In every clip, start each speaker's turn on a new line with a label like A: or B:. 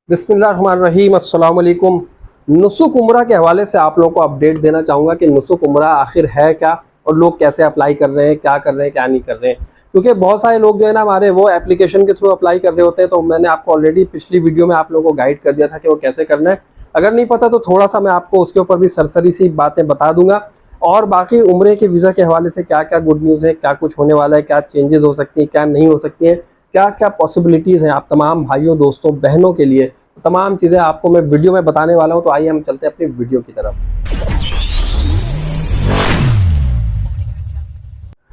A: बिस्मिल्लाहिर्रहमानिर्रहीम, अस्सलाम वालेकुम। नुसुक उम्रा के हवाले से आप लोगों को अपडेट देना चाहूँगा कि नुसुक उम्रा आखिर है क्या और लोग कैसे अप्लाई कर रहे हैं, क्या कर रहे हैं, क्या नहीं कर रहे हैं। क्योंकि बहुत सारे लोग जो है ना हमारे वो एप्लीकेशन के थ्रू अप्लाई कर रहे होते हैं, तो मैंने आपको ऑलरेडी पिछली वीडियो में आप लोगों को गाइड कर दिया था कि वो कैसे करना है। अगर नहीं पता तो थोड़ा सा मैं आपको उसके ऊपर भी सरसरी सी बातें बता दूंगा। और बाकी उम्रे के वीज़ा के हवाले से क्या क्या गुड न्यूज़ है, क्या कुछ होने वाला है, क्या चेंजेस हो सकती हैं, क्या नहीं हो सकती हैं, क्या क्या पॉसिबिलिटीज़ हैं आप तमाम भाइयों, दोस्तों, बहनों के लिए, तमाम चीज़ें आपको मैं वीडियो में बताने वाला हूं। तो आइए हम चलते हैं अपनी वीडियो की तरफ।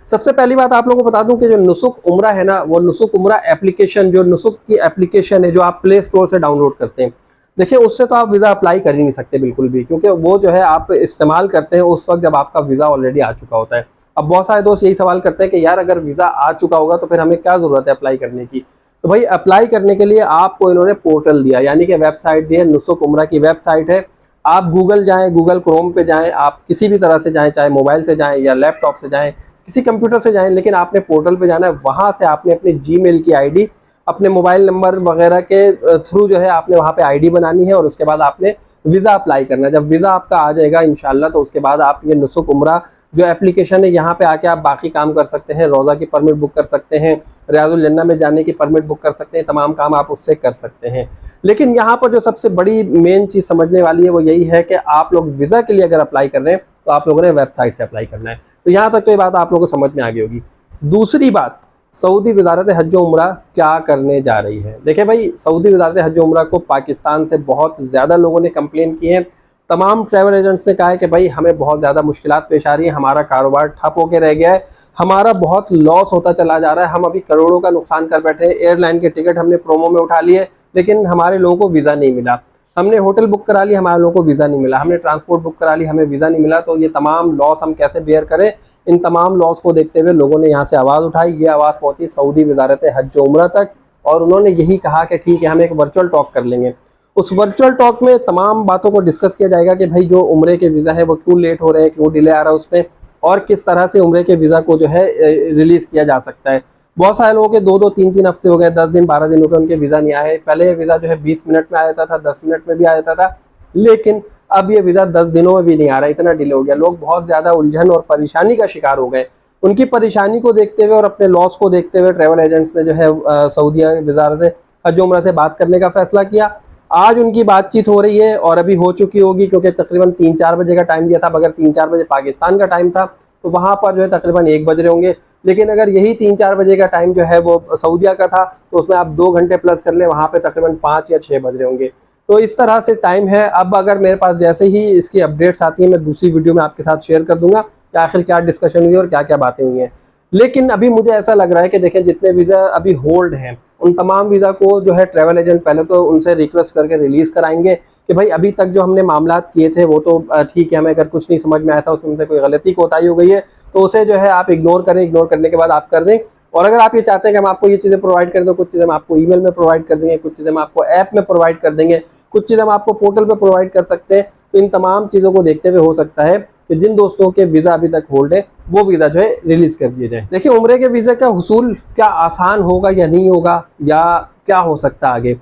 A: सबसे पहली बात आप लोगों को बता दूं कि जो नुसुक उम्रा है ना, वो नुसुक उम्रा एप्लीकेशन, जो नुसुक की एप्लीकेशन है जो आप प्ले स्टोर से डाउनलोड करते हैं, देखिए उससे तो आप वीज़ा अप्लाई कर ही नहीं सकते बिल्कुल भी, क्योंकि वो जो है आप इस्तेमाल करते हैं उस वक्त जब आपका वीज़ा ऑलरेडी आ चुका होता है। अब बहुत सारे दोस्त यही सवाल करते हैं कि यार अगर वीज़ा आ चुका होगा तो फिर हमें क्या ज़रूरत है अप्लाई करने की। तो भाई अप्लाई करने के लिए आपको इन्होंने पोर्टल दिया, यानी कि वेबसाइट दी है। नुसुक उम्रा की वेबसाइट है। आप गूगल जाएँ, गूगल क्रोम पे जाएँ, आप किसी भी तरह से जाएँ, चाहे मोबाइल से जाएँ या लैपटॉप से जाएँ, किसी कंप्यूटर से जाएँ, लेकिन आपने पोर्टल पे जाना है। वहाँ से आपने अपनी जीमेल की आईडी, अपने मोबाइल नंबर वगैरह के थ्रू जो है आपने वहाँ पे आईडी बनानी है और उसके बाद आपने वीज़ा अप्लाई करना है। जब वीज़ा आपका आ जाएगा इंशाल्लाह, तो उसके बाद आप ये नुसुक उम्रा जो एप्लीकेशन है, यहाँ पे आके आप बाकी काम कर सकते हैं। रोज़ा की परमिट बुक कर सकते हैं, रियाजुल जन्नह में जाने की परमिट बुक कर सकते हैं, तमाम काम आप उससे कर सकते हैं। लेकिन यहाँ पर जो सबसे बड़ी मेन चीज़ समझने वाली है वो यही है कि आप लोग वीज़ा के लिए अगर अप्लाई कर रहे हैं तो आप लोगों ने वेबसाइट से अप्लाई करना है। तो यहाँ तक तो ये बात आप लोगों को समझ में आ गई होगी। दूसरी बात, सऊदी वजारत हज उम्रा क्या करने जा रही है। देखिए भाई, सऊदी वजारत हज उम्रा को पाकिस्तान से बहुत ज़्यादा लोगों ने कंप्लेन की है। तमाम ट्रैवल एजेंट्स ने कहा है कि भाई हमें बहुत ज़्यादा मुश्किलात पेश आ रही है, हमारा कारोबार ठप होकर रह गया है, हमारा बहुत लॉस होता चला जा रहा है, हम अभी करोड़ों का नुकसान कर बैठे हैं। एयरलाइन के टिकट हमने प्रोमो में उठा लिए, लेकिन हमारे लोगों को वीज़ा नहीं मिला। हमने होटल बुक करा लिया, हमारे लोगों को वीज़ा नहीं मिला। हमने ट्रांसपोर्ट बुक करा ली, हमें वीज़ा नहीं मिला। तो ये तमाम लॉस हम कैसे बेयर करें। इन तमाम लॉस को देखते हुए लोगों ने यहाँ से आवाज़ उठाई। ये आवाज़ पहुँची सऊदी वजारत हज उम्रा तक और उन्होंने यही कहा कि ठीक है, हम एक वर्चुअल टॉक कर लेंगे। उस वर्चुअल टॉक में तमाम बातों को डिस्कस किया जाएगा कि भाई जो उम्रे के वीज़ा है वो क्यों लेट हो रहे हैं, क्यों डिले आ रहा है उसमें, और किस तरह से उम्रे के वीज़ा को जो है रिलीज़ किया जा सकता है। बहुत सारे लोगों के 2-2 3-3 हफ्ते हो गए, 10 दिन 12 दिन हो गए, उनके वीज़ा नहीं आए। पहले ये वीज़ा जो है 20 मिनट में आ जाता था, 10 मिनट में भी आ जाता था, लेकिन अब ये वीज़ा 10 दिनों में भी नहीं आ रहा, इतना डिले हो गया। लोग बहुत ज़्यादा उलझन और परेशानी का शिकार हो गए। उनकी परेशानी को देखते हुए और अपने लॉस को देखते हुए ट्रैवल एजेंट्स ने जो है सऊदी वजारत हज उम्रा से बात करने का फैसला किया। आज उनकी बातचीत हो रही है और अभी हो चुकी होगी, क्योंकि तकरीबन 3-4 बजे का टाइम दिया था। अगर 3-4 बजे पाकिस्तान का टाइम था तो वहाँ पर जो है तकरीबन 1 बज रहे होंगे। लेकिन अगर यही 3-4 बजे का टाइम जो है वो सऊदीया का था तो उसमें आप 2 घंटे प्लस कर लें, वहाँ पे तकरीबन 5 या 6 बज रहे होंगे। तो इस तरह से टाइम है। अब अगर मेरे पास जैसे ही इसकी अपडेट्स आती हैं, मैं दूसरी वीडियो में आपके साथ शेयर कर दूंगा कि आखिर क्या डिस्कशन हुई और क्या क्या बातें हुई हैं। लेकिन अभी मुझे ऐसा लग रहा है कि देखें, जितने वीज़ा अभी होल्ड हैं उन तमाम वीज़ा को जो है ट्रैवल एजेंट पहले तो उनसे रिक्वेस्ट करके रिलीज़ कराएंगे कि भाई अभी तक जो हमने मामलात किए थे वो तो ठीक है, हमें अगर कुछ नहीं समझ में आया था, उसमें हमसे कोई गलती कोताही हो गई है तो उसे जो है आप इग्नोर करें। इग्नोर करने के बाद आप कर दें। और अगर आप ये चाहते हैं कि हम आपको ये चीज़ें प्रोवाइड करें तो कुछ चीज़ें हम आपको ईमेल में प्रोवाइड कर देंगे, कुछ चीज़ें हम आपको ऐप में प्रोवाइड कर देंगे, कुछ चीज़ें हम आपको पोर्टल पर प्रोवाइड कर सकते हैं। तो इन तमाम चीज़ों को देखते हुए हो सकता है कि जिन दोस्तों के वीज़ा अभी तक होल्ड है वो वीज़ा जो है रिलीज़ कर दिए जाए। देखिए, उम्रे के वीज़ा का हुसूल क्या आसान होगा या नहीं होगा, या क्या हो सकता है आगे।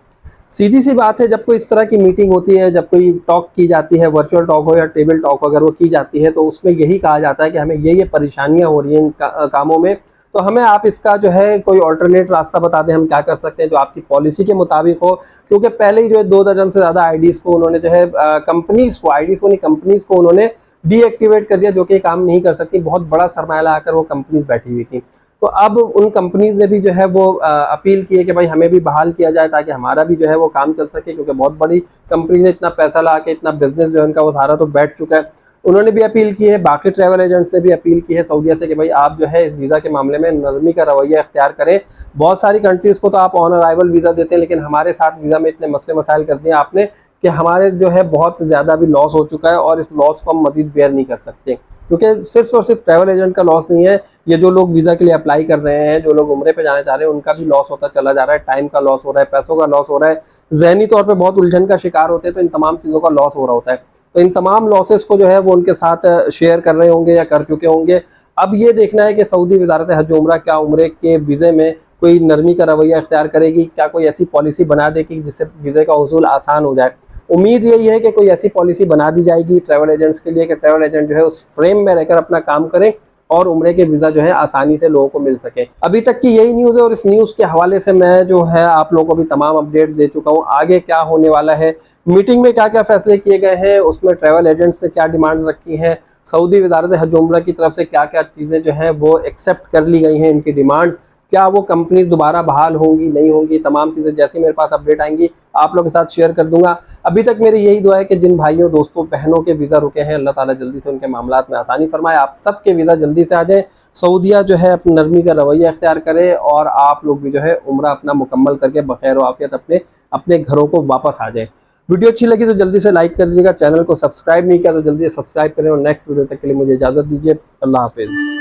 A: सीधी सी बात है, जब कोई इस तरह की मीटिंग होती है, जब कोई टॉक की जाती है, वर्चुअल टॉक हो या टेबल टॉक अगर वो की जाती है, तो उसमें यही कहा जाता है कि हमें ये परेशानियां हो रही हैं इन कामों में, तो हमें आप इसका जो है कोई ऑल्टरनेट रास्ता बता दें, हम क्या कर सकते हैं जो आपकी पॉलिसी के मुताबिक हो। क्योंकि पहले ही जो है 2 दर्जन से ज़्यादा आईडीज़ को उन्होंने जो है कंपनीज़ को, आईडीज़ को नहीं कंपनीज़ को उन्होंने डीएक्टिवेट कर दिया, जो कि काम नहीं कर सकती। बहुत बड़ा सरमाया लाकर वो कंपनीज़ बैठी हुई थी। तो अब उन कंपनीज़ ने भी जो है वो अपील की है कि भाई हमें भी बहाल किया जाए ताकि हमारा भी जो है वो काम चल सके, क्योंकि बहुत बड़ी कंपनी ने इतना पैसा ला के इतना बिजनेस जो है उनका वो सारा तो बैठ चुका है। उन्होंने भी अपील की है, बाकी ट्रैवल एजेंट्स ने भी अपील की है सऊदीया से कि भाई आप जो है इस वीज़ा के मामले में नरमी का रवैया इख्तियार करें। बहुत सारी कंट्रीज़ को तो आप ऑन अराइवल वीज़ा देते हैं, लेकिन हमारे साथ वीज़ा में इतने मसले मसाइल कर दिए आपने कि हमारे जो है बहुत ज़्यादा अभी लॉस हो चुका है और इस लॉस को हम मज़ीद बेयर नहीं कर सकते। क्योंकि सिर्फ और सिर्फ ट्रैवल एजेंट का लॉस नहीं है, ये जो लोग वीज़ा के लिए अप्लाई कर रहे हैं, जो लोग उम्रे पे जाना चाह रहे हैं, उनका भी लॉस होता चला जा रहा है। टाइम का लॉस हो रहा है, पैसों का लॉस हो रहा है, ज़हनी तौर पर बहुत उलझन का शिकार होते हैं, तो इन तमाम चीज़ों का लॉस हो रहा होता है। तो इन तमाम लॉसेस को जो है वो उनके साथ शेयर कर रहे होंगे या कर चुके होंगे। अब ये देखना है कि सऊदी वजारत हज उम्रा क्या उम्रे के वीज़े में कोई नरमी का रवैया इख्तियार करेगी, क्या कोई ऐसी पॉलिसी बना देगी जिससे वीज़े का हुसूल आसान हो जाए। उम्मीद यही है कि कोई ऐसी पॉलिसी बना दी जाएगी ट्रैवल एजेंट्स के लिए कि ट्रैवल एजेंट जो है उस फ्रेम में रहकर अपना काम करें और उम्रे के वीज़ा जो है आसानी से लोगों को मिल सके। अभी तक की यही न्यूज़ है और इस न्यूज़ के हवाले से मैं जो है आप लोगों को भी तमाम अपडेट्स दे चुका हूँ। आगे क्या होने वाला है, मीटिंग में क्या क्या फैसले किए गए हैं, उसमें ट्रैवल एजेंट्स से क्या डिमांड्स रखी हैं, सऊदी वजारत हज उम्रा की तरफ से क्या क्या चीज़ें जो हैं वो एक्सेप्ट कर ली गई हैं, इनकी डिमांड्स, क्या वो कंपनीज दोबारा बहाल होंगी नहीं होंगी, तमाम चीज़ें जैसी मेरे पास अपडेट आएंगी आप लोगों के साथ शेयर कर दूंगा। अभी तक मेरी यही दुआ है कि जिन भाइयों दोस्तों बहनों के वीज़ा रुके हैं अल्लाह ताला जल्दी से उनके मामलात में आसानी फरमाए, आप सबके वीज़ा जल्दी से आ जाए, सऊदिया जो है अपनी नरमी का रवैया इख्तियार करे और आप लोग भी जो है उम्रा अपना मुकम्मल करके बखैर आफियत अपने अपने घरों को वापस आ जाए। वीडियो अच्छी लगी तो जल्दी से लाइक कर दीजिएगा, चैनल को सब्सक्राइब नहीं किया तो जल्दी से सब्सक्राइब करें और नेक्स्ट वीडियो तक के लिए मुझे इजाज़त दीजिए। अल्लाह हाफिज़।